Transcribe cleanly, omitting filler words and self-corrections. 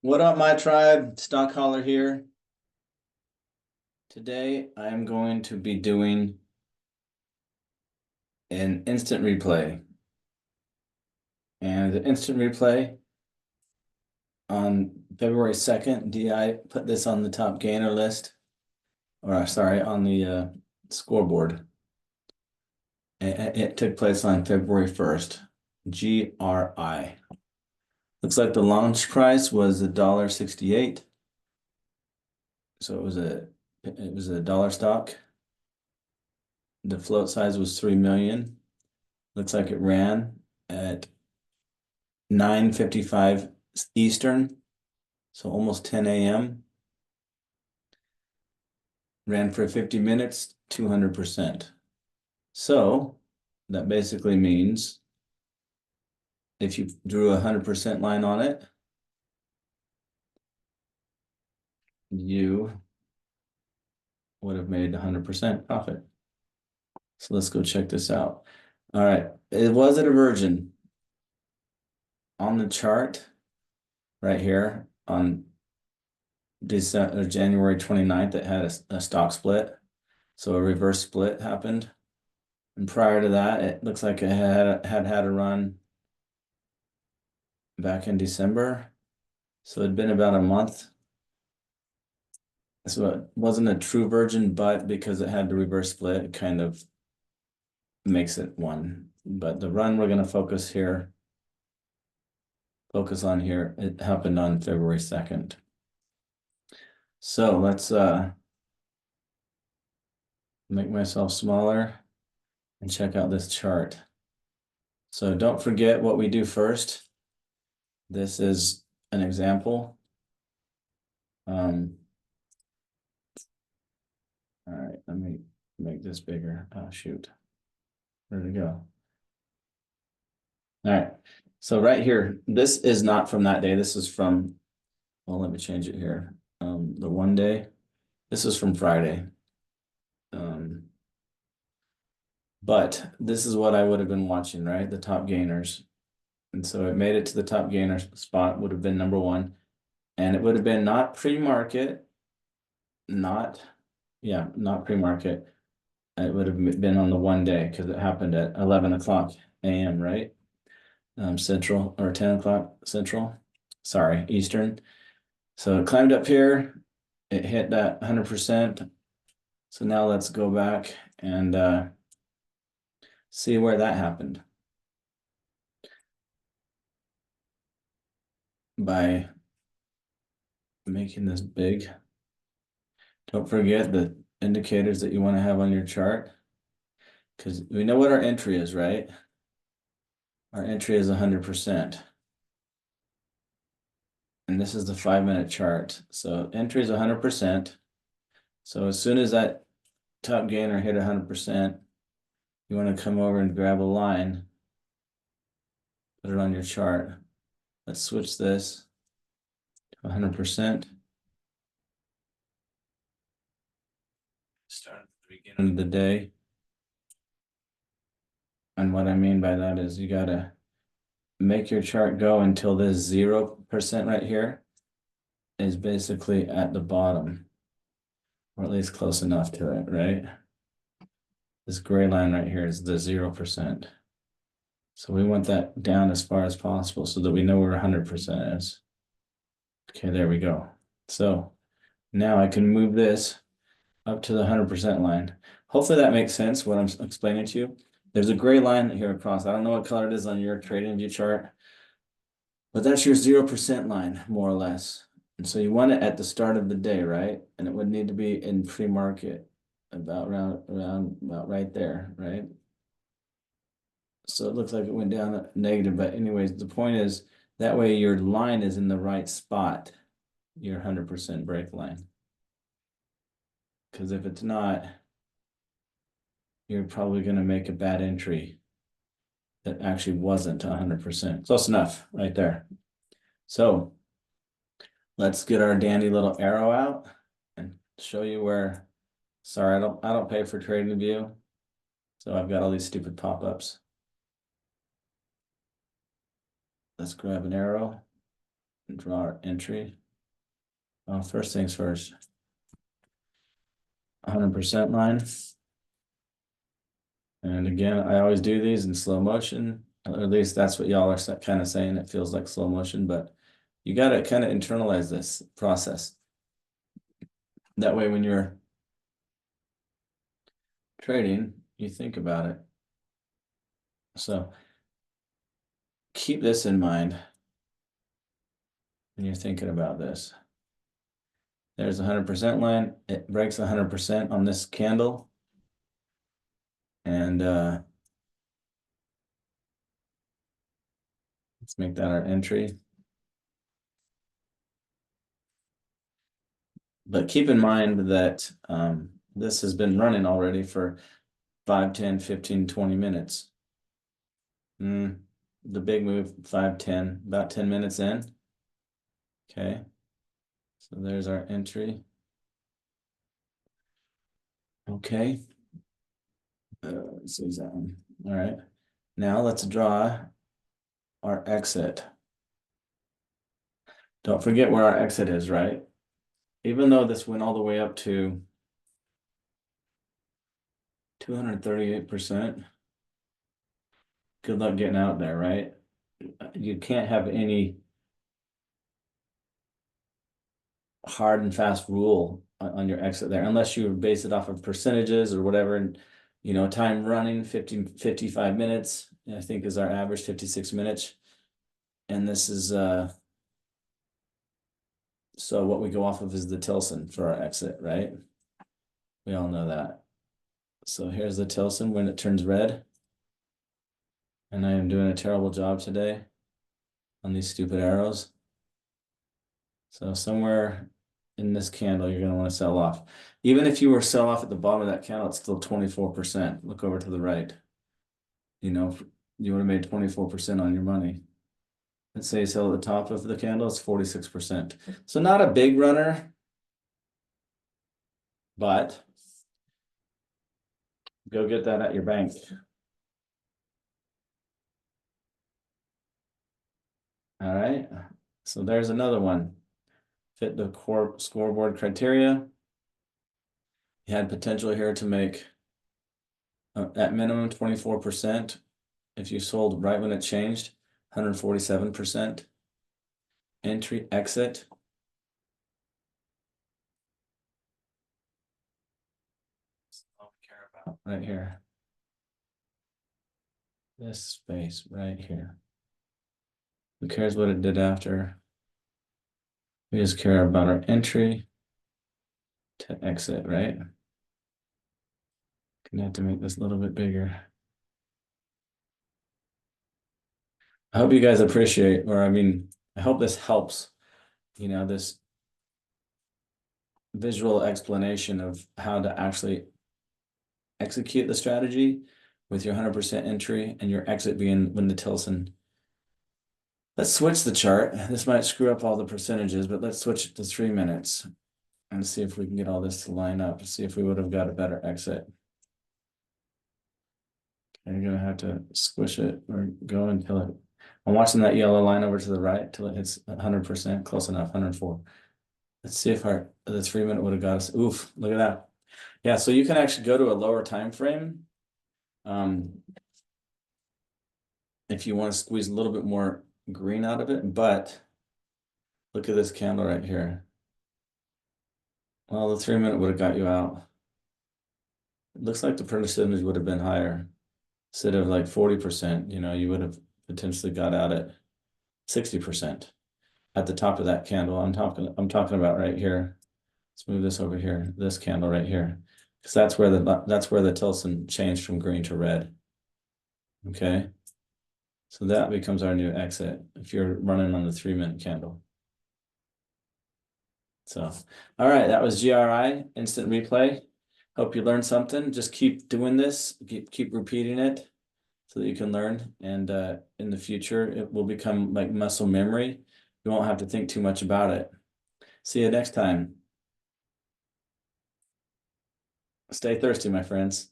What up, my tribe? StockHauler here. Today, I am going to be doing an instant replay. And the instant replay on February 2nd, DI put this on the top gainer list, or sorry, on the scoreboard. It took place on February 1st, GRI. Looks like the launch price was $1.68. So it was a dollar stock. The float size was 3 million. Looks like it ran at 9:55 Eastern, so almost 10 a.m. Ran for 50 minutes, 200%. So that basically means if you drew a 100% line on it, you would have made 100% profit. So let's go check this out. All right, it was a diversion on the chart right here on January 29th. It had a stock split, so a reverse split happened. And prior to that, it looks like it had a run back in December. So it'd been about a month. So it wasn't a true virgin, but because it had the reverse split, it kind of makes it one. But the run we're going to focus on here, it happened on February 2nd. So let's make myself smaller and check out this chart. So don't forget what we do first. This is an example. All right, let me make this bigger. Oh, shoot. Where'd it go? All right. So right here, this is not from that day. This is from, well, let me change it here. The one day. This is from Friday. But this is what I would have been watching, right? The top gainers. And so it made it to the top gainer spot, would have been number one. And it would have been not pre-market, not pre-market. It would have been on the one day because it happened at 11 o'clock a.m., right? Central, or 10 o'clock Central, sorry, Eastern. So it climbed up here, it hit that 100%. So now let's go back and see where that happened. By making this big. Don't forget the indicators that you want to have on your chart, because we know what our entry is, right? Our entry is 100%. And this is the 5-minute chart. So entry is 100%. So as soon as that top gainer hit 100%, you want to come over and grab a line, put it on your chart. Let's switch this to 100%. Start at the beginning of the day. And what I mean by that is you got to make your chart go until this 0% right here is basically at the bottom, or at least close enough to it, right? This gray line right here is the 0%. So we want that down as far as possible so that we know where 100% is. Okay, there we go. So now I can move this up to the 100% line. Hopefully that makes sense what I'm explaining to you. There's a gray line here across. I don't know what color it is on your trading view chart, but that's your 0% line, more or less. And so you want it at the start of the day, right? And it would need to be in pre-market about right there, right? So it looks like it went down negative, but anyways, the point is that way your line is in the right spot, your 100% break line. Because if it's not, you're probably going to make a bad entry that actually wasn't 100%. Close enough right there. So let's get our dandy little arrow out and show you where, sorry, I don't pay for Trading View. So I've got all these stupid pop-ups. Let's grab an arrow. draw our entry. Well, first things first. 100% line. And again, I always do these in slow motion. Or at least that's what y'all are kind of saying. It feels like slow motion, but you got to kind of internalize this process. That way, when you're trading, you think about it. So keep this in mind when you're thinking about this. There's 100% line. It breaks 100% on this candle. And let's make that our entry. But keep in mind that this has been running already for 5, 10, 15, 20 minutes. The big move, 5, 10, about 10 minutes in. Okay. So there's our entry. Okay. Let's use that one. All right. Now let's draw our exit. Don't forget where our exit is, right? Even though this went all the way up to 238%, good luck getting out there, right? You can't have any hard and fast rule on your exit there, unless you base it off of percentages or whatever. And, time running 55 minutes, I think is our average, 56 minutes. And this is, so what we go off of is the Tilson for our exit, right? We all know that. So here's the Tilson when it turns red. And I am doing a terrible job today on these stupid arrows. So somewhere in this candle, you're going to want to sell off. Even if you were sell off at the bottom of that candle, it's still 24%. Look over to the right. You would have made 24% on your money. Let's say you sell at the top of the candle, it's 46%. So not a big runner, but go get that at your bank. All right. So there's another one. Fit the core scoreboard criteria. You had potential here to make at minimum 24%. If you sold right when it changed, 147%. Entry, exit. All we care about right here. This space right here. Who cares what it did after? We just care about our entry to exit, right? Gonna have to make this a little bit bigger. I hope you guys appreciate, I hope this helps, this visual explanation of how to actually execute the strategy with your 100% entry and your exit being when the Tilson. Let's switch the chart. This might screw up all the percentages, but let's switch it to 3 minutes and see if we can get all this to line up, see if we would have got a better exit. And you're gonna have to squish it or go until it. I'm watching that yellow line over to the right till it hits 100%, close enough, 104. Let's see if the 3 minute would have got us. Oof, look at that. Yeah, so you can actually go to a lower time frame. If you want to squeeze a little bit more green out of it, but look at this candle right here. Well, the 3 minute would have got you out. It looks like the percentage would have been higher. Instead of like 40%, you would have potentially got out at 60% at the top of that candle. I'm talking about right here. Let's move this over here, this candle right here, because that's where the Tilson changed from green to red. Okay, so that becomes our new exit if you're running on the 3 minute candle. So, all right, that was GRI instant replay. Hope you learned something. Just keep doing this, keep repeating it so that you can learn. And in the future, it will become like muscle memory. You won't have to think too much about it. See you next time. Stay thirsty, my friends.